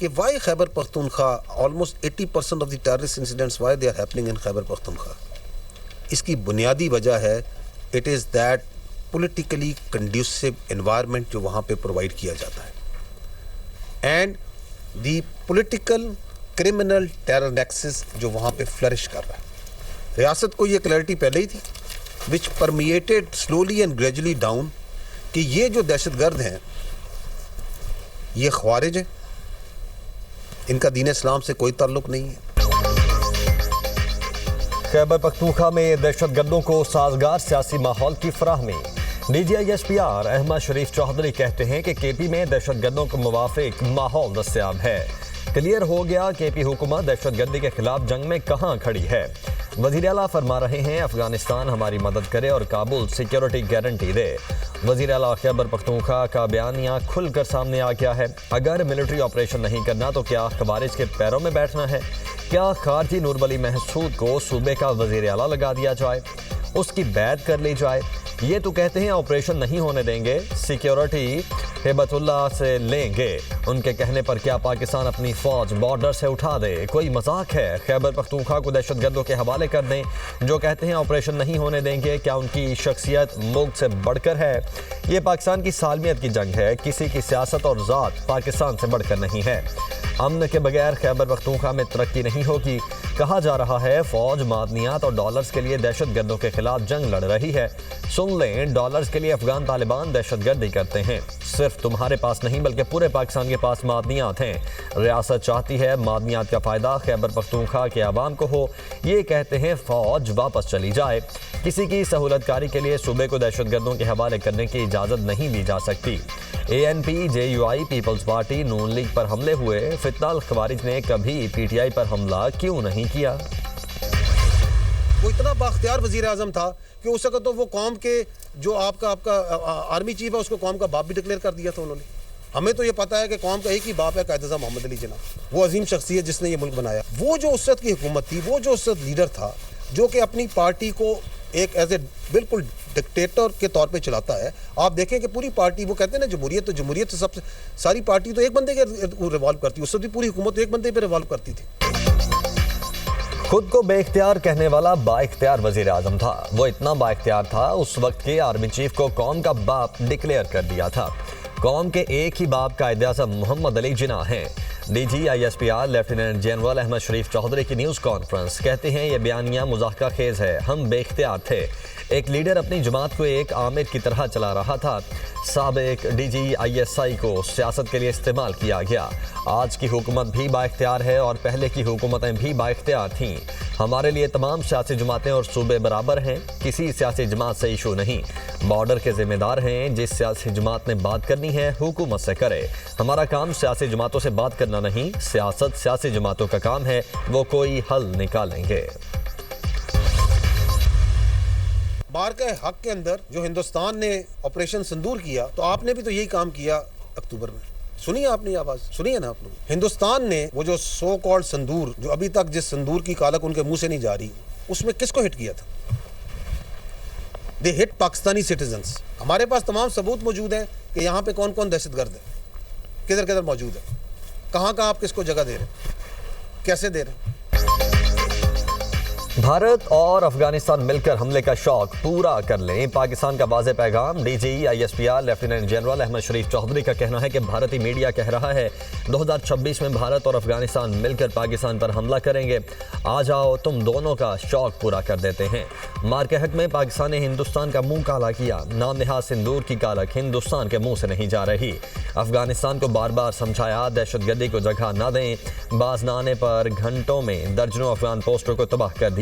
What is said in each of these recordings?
کہ why Khyber Pakhtunkhwa almost 80% of the terrorist incidents why they are happening in Khyber Pakhtunkhwa. اس کی بنیادی وجہ ہے it is that politically conducive environment جو وہاں پہ پرووائڈ کیا جاتا ہے and the political criminal terror nexus جو وہاں پہ فلرش کر رہا ہے. ریاست کو یہ کلیئرٹی پہلے ہی تھی which permeated slowly and gradually down کہ یہ جو دہشت گرد ہیں یہ خوارج ہیں, ان کا دین اسلام سے کوئی تعلق نہیں ہے. خیبر پختونخوا میں دہشت گردوں کو سازگار سیاسی ماحول کی فراہمی. D G I S P R Ahmed Sharif Chaudhry کہتے ہیں کہ کے پی میں دہشت گردوں کو موافق ماحول دستیاب ہے. کلیئر ہو گیا کے پی حکومت دہشت گردی کے خلاف جنگ میں کہاں کھڑی ہے. وزیر اعلیٰ فرما رہے ہیں افغانستان ہماری مدد کرے اور کابل سیکیورٹی گارنٹی دے. وزیر اعلیٰ خیبر پختونخوا کا بیانیہ کھل کر سامنے آ گیا ہے. اگر ملٹری آپریشن نہیں کرنا تو کیا خوارج کے پیروں میں بیٹھنا ہے؟ کیا خارجی نور ولی محسود کو صوبے کا وزیر اعلیٰ لگا دیا جائے, اس کی بیعت کر لی جائے؟ یہ تو کہتے ہیں آپریشن نہیں ہونے دیں گے, سیکیورٹی ہیبت اللہ سے لیں گے. ان کے کہنے پر کیا پاکستان اپنی فوج بارڈر سے اٹھا دے؟ کوئی مذاق ہے؟ خیبر پختونخوا کو دہشت گردوں کے حوالے کر دیں جو کہتے ہیں آپریشن نہیں ہونے دیں گے. کیا ان کی شخصیت ملک سے بڑھ کر ہے؟ یہ پاکستان کی سالمیت کی جنگ ہے, کسی کی سیاست اور ذات پاکستان سے بڑھ کر نہیں ہے. امن کے بغیر خیبر پختونخوا میں ترقی نہیں ہوگی. کہا جا رہا ہے فوج معدنیات اور ڈالرز کے لیے دہشت گردوں کے خلاف جنگ لڑ رہی ہے. سن لیں, ڈالرز کے لیے افغان طالبان دہشت گردی کرتے ہیں. صرف تمہارے پاس نہیں بلکہ پورے پاکستان کے پاس معدنیات ہیں. ریاست چاہتی ہے معدنیات کا فائدہ خیبر پختونخوا کے عوام کو ہو. یہ کہتے ہیں فوج واپس چلی جائے. کسی کی سہولت کاری کے لیے صوبے کو دہشت گردوں کے حوالے کرنے کی اجازت نہیں دی جا سکتی. A N P, J U I, Peoples Party, Noon League پر حملے ہوئے. فتنہ الخوارج نے کبھی پی ٹی آئی پر حملہ کیوں نہیں کیا؟ وہ اتنا بااختیار وزیر اعظم تھا کہ اس وقت تو وہ قوم کے جو آپ کا آرمی چیف ہے اس کو قوم کا باپ بھی ڈکلیئر کر دیا تھا انہوں نے. ہمیں تو یہ پتا ہے کہ قوم کا ایک ہی باپ ہے, قائد اعظم محمد علی جناح. وہ عظیم شخصیت جس نے یہ ملک بنایا. وہ جو اس وقت کی حکومت تھی, وہ جو اس وقت لیڈر تھا جو کہ اپنی پارٹی کو ایک ایز اے بالکل ڈکٹیٹر کے طور پہ چلاتا ہے. آپ دیکھیں کہ پوری پارٹی, وہ کہتے ہیں نا جمہوریت, تو جمہوریت تو سب سے ساری پارٹی تو ایک بندے کے ریوالو کرتی ہے. اس وقت بھی پوری حکومت ایک بندے پہ ریوالو کرتی تھی. خود کو بے اختیار کہنے والا با اختیار وزیر اعظم تھا. وہ اتنا با اختیار تھا اس وقت کے آرمی چیف کو قوم کا باپ ڈکلیئر کر دیا تھا. قوم کے ایک ہی باپ قائد اعظم محمد علی جناح ہیں. D G I S P R lieutenant general Ahmed Sharif Chaudhry کی نیوز کانفرنس. کہتے ہیں یہ بیانیہ مضحکہ خیز ہے. ہم بے اختیار تھے. ایک لیڈر اپنی جماعت کو ایک عامر کی طرح چلا رہا تھا. سابق D G I S I کو سیاست کے لیے استعمال کیا گیا. آج کی حکومت بھی با اختیار ہے اور پہلے کی حکومتیں بھی با اختیار تھیں. ہمارے لیے تمام سیاسی جماعتیں اور صوبے برابر ہیں. کسی سیاسی جماعت سے ایشو نہیں. بارڈر کے ذمہ دار ہیں. جس سیاسی جماعت نے بات کرنی ہے حکومت سے کرے. ہمارا کام سیاسی جماعتوں سے بات کرنا نہیں. سیاست سیاسی جماعتوں کا کام ہے. وہ کوئی حل نکالیں گے. بار کے حق کے اندر جو ہندوستان نے آپریشن سندور کیا, تو آپ نے بھی تو یہی کام کیا اکتوبر میں. سنیے آپ نے آواز, سنیے نا آپ لوگ. ہندوستان نے وہ جو سو کالڈ سندور, جو ابھی تک جس سندور کی کالک ان کے منہ سے نہیں جا رہی, اس میں کس کو ہٹ کیا تھا؟ دے ہٹ پاکستانی سٹیزنز. ہمارے پاس تمام ثبوت موجود ہیں کہ یہاں پہ کون کون دہشت گرد ہے, کدھر کدھر موجود ہے, کہاں کہاں آپ کس کو جگہ دے رہے ہیں, کیسے دے رہے ہیں. بھارت اور افغانستان مل کر حملے کا شوق پورا کر لیں. پاکستان کا واضح پیغام. D G I S P R lieutenant general Ahmed Sharif Chaudhry کا کہنا ہے کہ بھارتی میڈیا کہہ رہا ہے 2026 میں بھارت اور افغانستان مل کر پاکستان پر حملہ کریں گے. آ جاؤ تم دونوں کا شوق پورا کر دیتے ہیں. مار کے حق میں پاکستان نے ہندوستان کا منہ کالا کیا. نام نہاد سندور کی کالک ہندوستان کے منہ سے نہیں جا رہی. افغانستان کو بار بار سمجھایا دہشت گردی کو جگہ نہ دیں. باز نہ آنے پر گھنٹوں میں درجنوں افغان پوسٹوں کو تباہ کر دیا.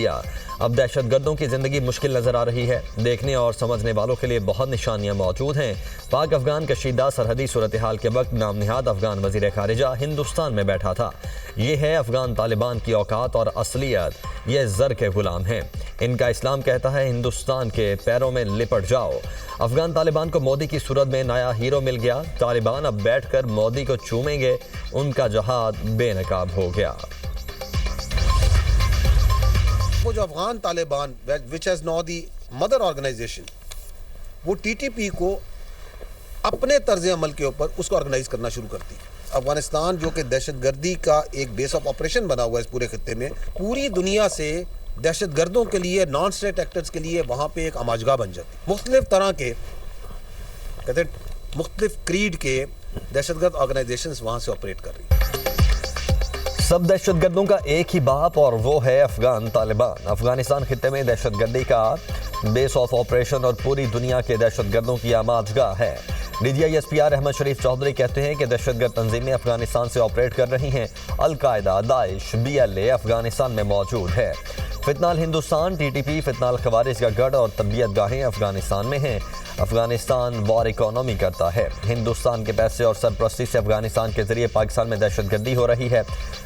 اب دہشت گردوں کی زندگی مشکل نظر آ رہی ہے. دیکھنے اور سمجھنے والوں کے لیے بہت نشانیاں موجود ہیں. پاک افغان کشیدہ سرحدی صورتحال کے وقت نام نہاد افغان وزیر خارجہ ہندوستان میں بیٹھا تھا. یہ ہے افغان طالبان کی اوقات اور اصلیت. یہ زر کے غلام ہیں. ان کا اسلام کہتا ہے ہندوستان کے پیروں میں لپٹ جاؤ. افغان طالبان کو مودی کی صورت میں نیا ہیرو مل گیا. طالبان اب بیٹھ کر مودی کو چومیں گے. ان کا جہاد بے نقاب ہو گیا. وہ جو Afghan Taliban which has now the mother organization, وہ ٹی ٹی پی کو اپنے طرز عمل کے اوپر اس کو آرگنائز کرنا شروع کرتی. افغانستان جو کہ دہشت گردی کا ایک بیس آف آپریشن بنا ہوا ہے اس پورے خطے میں، پوری دنیا سے دہشت گردوں کے لیے، نان اسٹیٹ ایکٹرز کے لیے وہاں پہ ایک اماجگاہ بن جاتی. مختلف طرح کے کہتے ہیں مختلف کریڈ کے دہشت گرد آرگنائزیشنز وہاں سے آپریٹ کر رہی ہیں. سب دہشت گردوں کا ایک ہی باپ اور وہ ہے افغان طالبان. افغانستان خطے میں دہشت گردی کا بیس آف آپریشن اور پوری دنیا کے دہشت گردوں کی آماجگاہ ہے. DGISPR احمد شریف چودھری کہتے ہیں کہ دہشت گرد تنظیمیں افغانستان سے آپریٹ کر رہی ہیں. القاعدہ، داعش، BLA افغانستان میں موجود ہے. فتنہ ہندوستان، TTP، فتنہ خوارج کا گڑھ اور تربیت گاہیں افغانستان میں ہیں. افغانستان وار اکانومی کرتا ہے. ہندوستان کے پیسے اور سرپرستی سے افغانستان کے ذریعے پاکستان میں دہشت گردی ہو رہی ہے.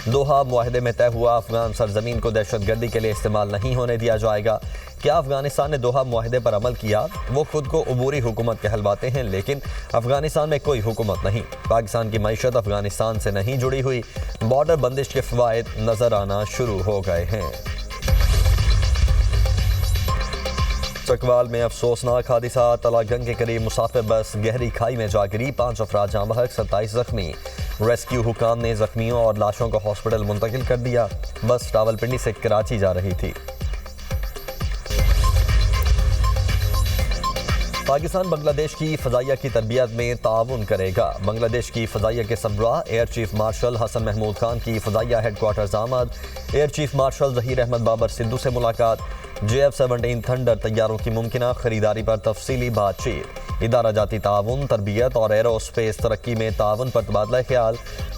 دوحہ معاہدے میں طے ہوا افغان سرزمین کو دہشت گردی کے لیے استعمال نہیں ہونے دیا جائے گا. کیا افغانستان نے دوحہ معاہدے پر عمل کیا؟ وہ خود کو عبوری حکومت کہلواتے ہیں لیکن افغانستان میں کوئی حکومت نہیں. پاکستان کی معیشت افغانستان سے نہیں جڑی ہوئی. بارڈر بندش کے فوائد نظر آنا شروع ہو گئے ہیں. چکوال میں افسوسناک حادثہ. تلا گنگ کے قریب مسافر بس گہری کھائی میں جا گری. 5 افراد جاں بحق، 27 زخمی. ریسکیو حکام نے زخمیوں اور لاشوں کو ہاسپٹل منتقل کر دیا. بس راولپنڈی سے کراچی جا رہی تھی. پاکستان بنگلہ دیش کی فضائیہ کی تربیت میں تعاون کرے گا. بنگلہ دیش کی فضائیہ کے سربراہ air chief marshal Hasan Mahmood Khan کی فضائیہ ہیڈ کوارٹرز آمد. Air chief marshal Zaheer Ahmed Babar Sidhu سے ملاقات. JF-17 تھنڈر طیاروں کی ممکنہ خریداری پر تفصیلی بات چیت. ادارہ جاتی تعاون، تربیت اور ایرو اسپیس ترقی میں تعاون پر تبادلہ خیال.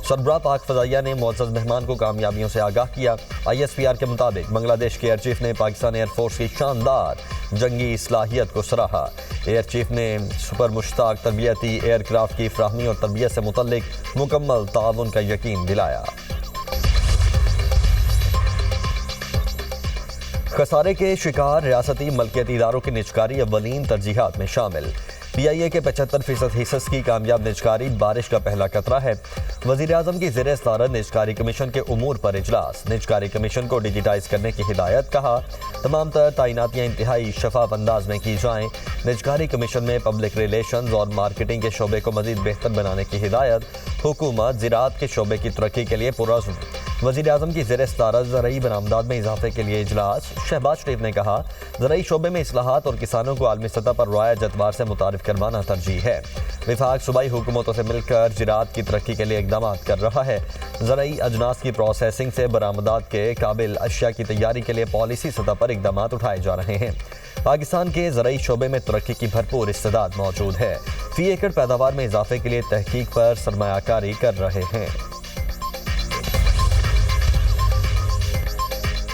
سربراہ پاک فضائیہ نے معزز مہمان کو کامیابیوں سے آگاہ کیا. ISPR کے مطابق بنگلہ دیش کے ایئر چیف نے پاکستان ایئر فورس کی شاندار جنگی صلاحیت کو سراہا. ایئر چیف نے سپر مشتاق تربیتی ایئر کرافٹ کی فراہمی اور تربیت سے متعلق مکمل تعاون کا یقین دلایا. خسارے کے شکار ریاستی ملکیتی اداروں کی نجکاری اولین ترجیحات میں شامل. PIA کے 75% حصص کی کامیاب نجکاری بارش کا پہلا قطرہ ہے. وزیر اعظم کی زیر صدارت نجکاری کمیشن کے امور پر اجلاس. نجکاری کمیشن کو ڈیجیٹائز کرنے کی ہدایت. کہا تمام تر تعیناتیاں انتہائی شفاف انداز میں کی جائیں. نجکاری کمیشن میں پبلک ریلیشنز اور مارکیٹنگ کے شعبے کو مزید بہتر بنانے کی ہدایت. حکومت زراعت کے شعبے کی ترقی کے لیے پرعزم. وزیر اعظم کی زیر صدارت زرعی برآمدات میں اضافے کے لیے اجلاس. شہباز شریف نے کہا زرعی شعبے میں اصلاحات اور کسانوں کو عالمی سطح پر رائج اعتبار سے متعارف کروانا ترجیح ہے. وفاق صوبائی حکومتوں سے مل کر زراعت کی ترقی کے لیے اقدامات کر رہا ہے. زرعی اجناس کی پروسیسنگ سے برآمدات کے قابل اشیاء کی تیاری کے لیے پالیسی سطح پر اقدامات اٹھائے جا رہے ہیں. پاکستان کے زرعی شعبے میں ترقی کی بھرپور استعداد موجود ہے. فی ایکڑ پیداوار میں اضافے کے لیے تحقیق پر سرمایہ کاری کر رہے ہیں.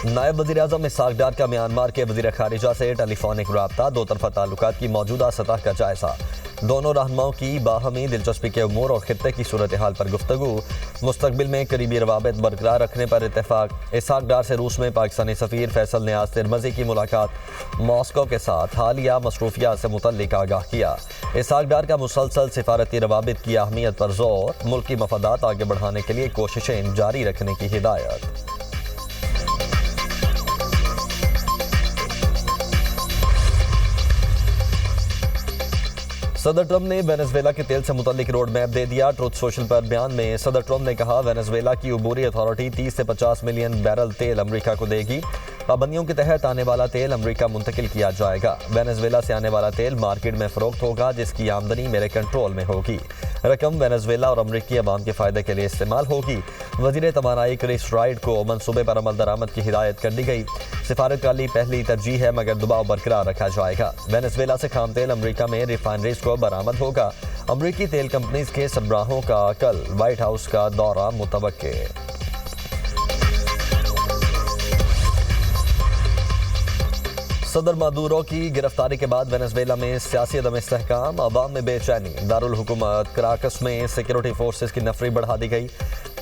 نائب وزیر اعظم اسحاق ڈار کا میانمار کے وزیر خارجہ سے ٹیلی فونک رابطہ. دو طرفہ تعلقات کی موجودہ سطح کا جائزہ. دونوں رہنماؤں کی باہمی دلچسپی کے امور اور خطے کی صورتحال پر گفتگو. مستقبل میں قریبی روابط برقرار رکھنے پر اتفاق. اسحاق ڈار سے روس میں پاکستانی سفیر فیصل نیاز ترمذی کی ملاقات. ماسکو کے ساتھ حالیہ مصروفیات سے متعلق آگاہ کیا. اسحاق ڈار کا مسلسل سفارتی روابط کی اہمیت پر زور. ملکی مفادات آگے بڑھانے کے لیے کوششیں جاری رکھنے کی ہدایت. صدر ٹرمپ نے وینزویلا کے تیل سے متعلق روڈ میپ دے دیا. ٹروتھ سوشل پر بیان میں صدر ٹرمپ نے کہا وینزویلا کی عبوری اتھارٹی 30 سے 50 ملین بیرل تیل امریکہ کو دے گی. پابندیوں کے تحت آنے والا تیل امریکہ منتقل کیا جائے گا. وینزویلا سے آنے والا تیل مارکیٹ میں فروخت ہوگا جس کی آمدنی میرے کنٹرول میں ہوگی. رقم وینزویلا اور امریکی عوام کے فائدے کے لیے استعمال ہوگی. وزیر توانائی کرس رائٹ کو منصوبے پر عمل درآمد کی ہدایت کر دی گئی. سفارتکاری پہلی ترجیح ہے مگر دباؤ برقرار رکھا جائے گا. وینزویلا سے خام تیل امریکہ میں ریفائنریز کو برآمد ہوگا. امریکی تیل کمپنیز کے سربراہوں کا کل وائٹ ہاؤس کا دورہ متوقع. صدر مادورو کی گرفتاری کے بعد وینزویلا میں سیاسی عدم استحکام. عوام میں بے چینی. دارالحکومت کراکس میں سیکیورٹی فورسز کی نفری بڑھا دی گئی.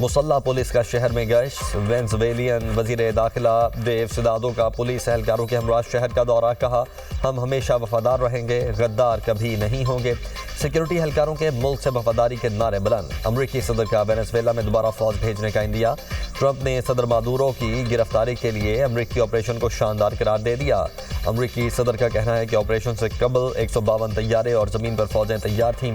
مسلح پولیس کا شہر میں گشت. وینزویلین وزیر داخلہ ڈیو سیدادو کا پولیس اہلکاروں کے ہمراہ شہر کا دورہ. کہا ہم ہمیشہ وفادار رہیں گے، غدار کبھی نہیں ہوں گے. سیکیورٹی اہلکاروں کے ملک سے وفاداری کے نعرے بلند. امریکی صدر کا وینزویلا میں دوبارہ فوج بھیجنے کا اندیا. ٹرمپ نے صدر مادورو کی گرفتاری کے لیے امریکی آپریشن کو شاندار قرار دے دیا. امریکی صدر کا کہنا ہے کہ آپریشن سے قبل 152 طیارے اور زمین پر فوجیں تیار تھیں